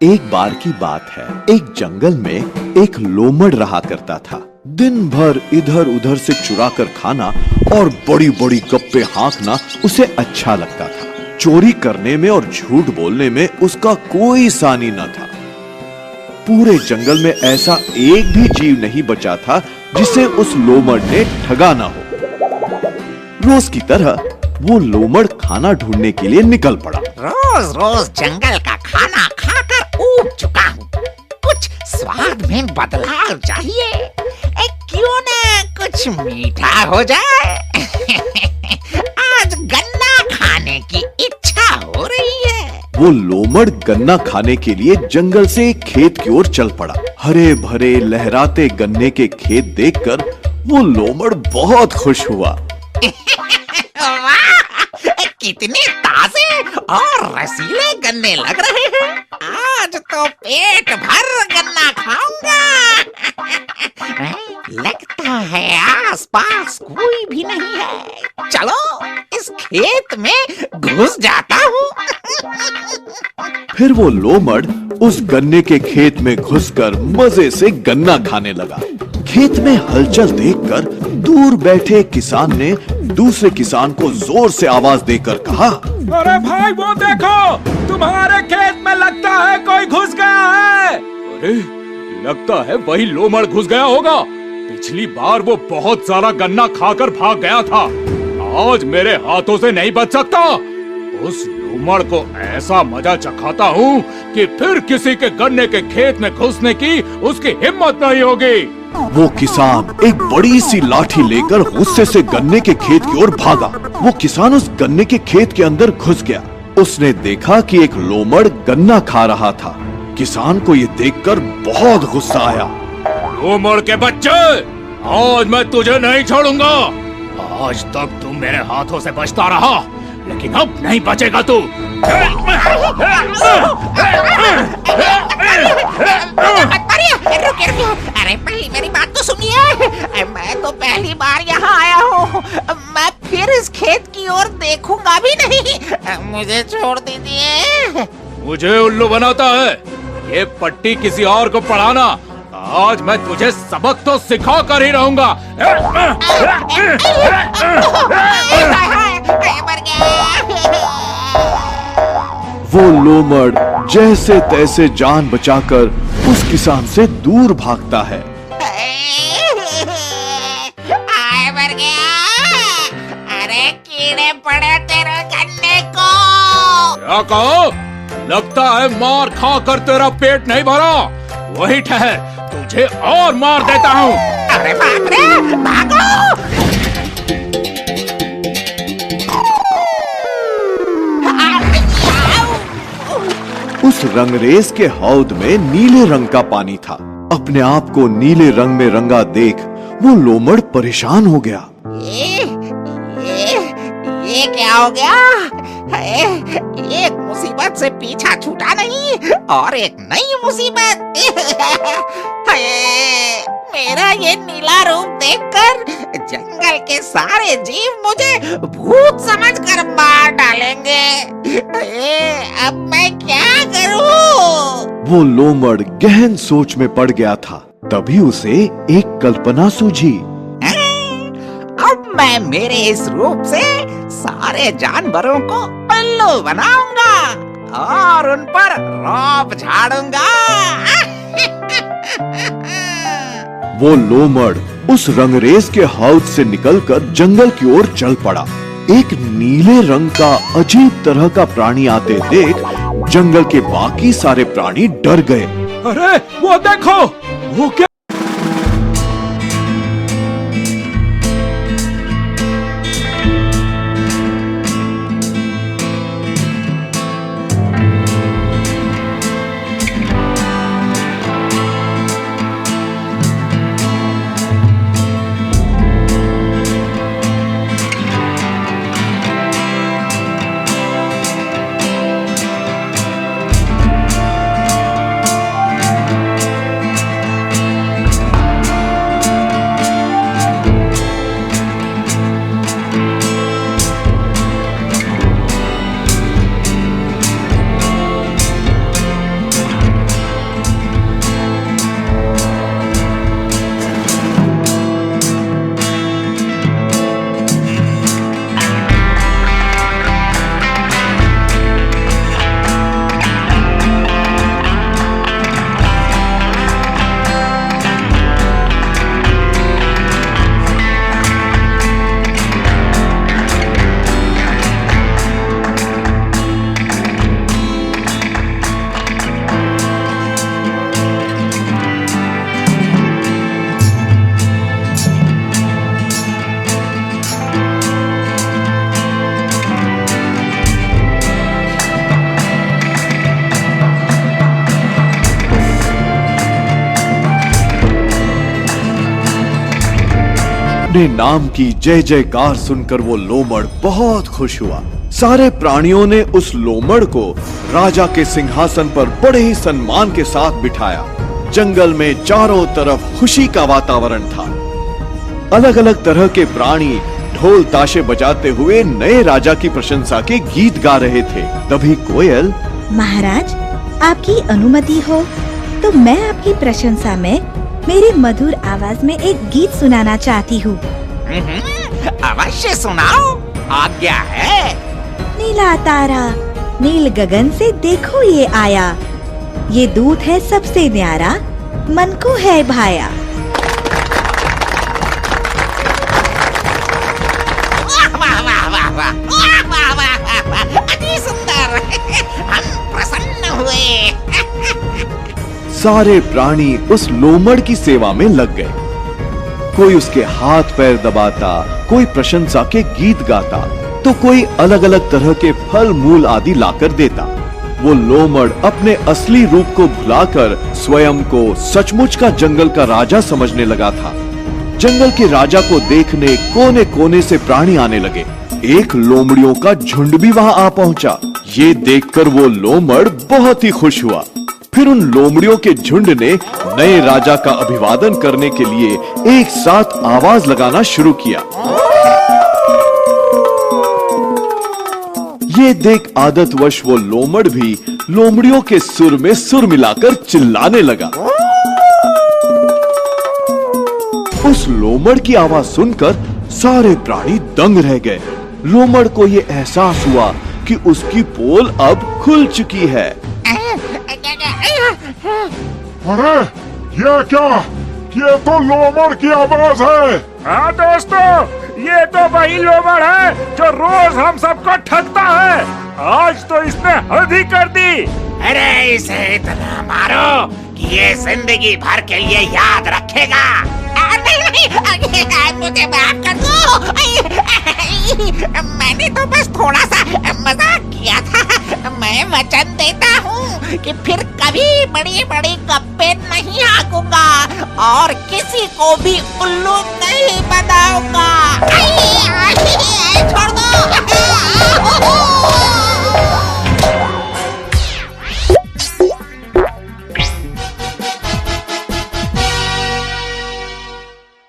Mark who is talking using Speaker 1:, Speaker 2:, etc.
Speaker 1: एक बार की बात है, एक जंगल में एक लोमड़ रहा करता था। दिन भर इधर उधर से चुरा कर खाना और बड़ी बड़ी गप्पे हाँकना उसे अच्छा लगता था। चोरी करने में और झूठ बोलने में उसका कोई सानी न था। पूरे जंगल में ऐसा एक भी जीव नहीं बचा था जिसे उस लोमड़ ने ठगा ना हो। रोज की तरह वो लोमड़ खाना ढूंढने के लिए निकल पड़ा।
Speaker 2: रोज रोज जंगल का खाना खाकर ऊब चुका हूँ। कुछ स्वाद में बदलाव चाहिए। क्यों ना कुछ मीठा हो जाए। आज गन्ना खाने की इच्छा हो रही है।
Speaker 1: वो लोमड़ गन्ना खाने के लिए जंगल से एक खेत की ओर चल पड़ा। हरे भरे लहराते गन्ने के खेत देखकर वो लोमड़ बहुत खुश हुआ।
Speaker 2: कितने ताजे और रसीले गन्ने लग रहे हैं। आज तो पेट भर गन्ना खाऊंगा। लगता है आसपास कोई भी नहीं है। चलो इस खेत में घुस जाता हूँ।
Speaker 1: फिर वो लोमड़ उस गन्ने के खेत में घुसकर मजे से गन्ना खाने लगा। खेत में हलचल देखकर दूर बैठे किसान ने दूसरे किसान को जोर से आवाज देकर कहा,
Speaker 3: अरे भाई वो देखो, तुम्हारे खेत में लगता है कोई घुस गया है। अरे लगता है वही लोमड़ घुस गया होगा। पिछली बार वो बहुत सारा गन्ना खाकर भाग गया था। आज मेरे हाथों से नहीं बच सकता। उस लोमड़ को ऐसा मजा चखाता हूँ कि फिर किसी के गन्ने के खेत में घुसने की उसकी हिम्मत नहीं होगी।
Speaker 1: वो किसान एक बड़ी सी लाठी लेकर गुस्से से गन्ने के खेत की ओर भागा। वो किसान उस गन्ने के खेत के अंदर घुस गया। उसने देखा कि एक लोमड़ गन्ना खा रहा था। किसान को ये देखकर बहुत गुस्सा आया।
Speaker 3: लोमड़ के बच्चे, आज मैं तुझे नहीं छोड़ूंगा। आज तक तू मेरे हाथों से बचता रहा, लेकिन अब नहीं बचेगा तू।
Speaker 2: अरे पहले मेरी बात तो सुनिए। मैं तो पहली बार यहाँ आया हूँ। मैं फिर इस खेत की ओर देखूंगा भी नहीं। मुझे छोड़ दीजिए।
Speaker 3: मुझे उल्लू बनाता है। ये पट्टी किसी और को पढ़ाना। आज मैं तुझे सबक तो सिखा कर ही रहूंगा।
Speaker 1: वो लोमड़ जैसे तैसे जान बचाकर उस किसान से दूर भागता है।
Speaker 2: मर गया। अरे कीड़े पड़े तेरे गन्ने को।
Speaker 3: क्या कहो? लगता है मार खा कर तेरा पेट नहीं भरा। वही ठहर, तुझे और मार देता हूँ।
Speaker 2: अरे बाप रे, भागो।
Speaker 1: उस रंगरेज के हौद में नीले रंग का पानी था। अपने आप को नीले रंग में रंगा देख वो लोमड़ परेशान हो गया।
Speaker 2: ये क्या हो गया? एक मुसीबत से पीछा छूटा नहीं और एक नई मुसीबत। मेरा ये नीला रूप देखकर जंगल के सारे जीव मुझे भूत समझकर मार डालेंगे। अब मैं क्या करूं?
Speaker 1: वो लोमड़ गहन सोच में पड़ गया था। तभी उसे एक कल्पना सूझी।
Speaker 2: अब मैं मेरे इस रूप से सारे जानवरों को उल्लू बनाऊंगा और उन पर रौब झाड़ूंगा।
Speaker 1: वो लोमड़ उस रंगरेज के हौद से निकलकर जंगल की ओर चल पड़ा। एक नीले रंग का अजीब तरह का प्राणी आते देख जंगल के बाकी सारे प्राणी डर गए।
Speaker 3: अरे वो देखो, वो क्या?
Speaker 1: अपने नाम की जय जयकार सुनकर वो लोमड़ बहुत खुश हुआ। सारे प्राणियों ने उस लोमड़ को राजा के सिंहासन पर बड़े ही सम्मान के साथ बिठाया। जंगल में चारों तरफ खुशी का वातावरण था। अलग अलग तरह के प्राणी ढोल ताशे बजाते हुए नए राजा की प्रशंसा के गीत गा रहे थे। तभी कोयल,
Speaker 4: महाराज, आपकी अनुमति हो तो मैं आपकी प्रशंसा में मेरी मधुर आवाज में एक गीत सुनाना चाहती हूँ।
Speaker 2: अवश्य सुनाओ, आज्ञा है।
Speaker 4: नीला तारा नील गगन से देखो ये आया, ये दूत है सबसे न्यारा, मन को है भाया।
Speaker 2: वाह वाह वाह वाह वाह वाह वाह वाह वाह, अति सुंदर। हम प्रसन्न हुए।
Speaker 1: सारे प्राणी उस लोमड़ की सेवा में लग गए। कोई उसके हाथ पैर दबाता, कोई प्रशंसा के गीत गाता, तो कोई अलग अलग तरह के फल मूल आदि लाकर देता। वो लोमड़ अपने असली रूप को भुलाकर स्वयं को सचमुच का जंगल का राजा समझने लगा था। जंगल के राजा को देखने कोने कोने से प्राणी आने लगे। एक लोमड़ियों का झुंड भी वहां आ पहुंचा। ये देखकर वो लोमड़ बहुत ही खुश हुआ। फिर उन लोमड़ियों के झुंड ने नए राजा का अभिवादन करने के लिए एक साथ आवाज लगाना शुरू किया। ये देख आदतवश वो लोमड़ भी लोमड़ियों के सुर में सुर मिलाकर चिल्लाने लगा। उस लोमड़ की आवाज सुनकर सारे प्राणी दंग रह गए। लोमड़ को ये एहसास हुआ कि उसकी पोल अब खुल चुकी है।
Speaker 5: अरे ये क्या? ये तो लोमड़ की आवाज है।
Speaker 3: हाँ दोस्तों, ये तो वही लोमड़ है जो रोज हम सबको ठगता है। आज तो इसने हद ही कर दी।
Speaker 2: अरे इसे इतना मारो कि ये जिंदगी भर के लिए याद रखेगा। नहीं, मुझे माफ कर दो। मैंने तो बस थोड़ा सा मजाक किया था। मैं वचन देता हूँ कि फिर कभी बड़ी बड़ी गप्पे नहीं हाँकूंगा और किसी को भी उल्लू नहीं बनाऊंगा।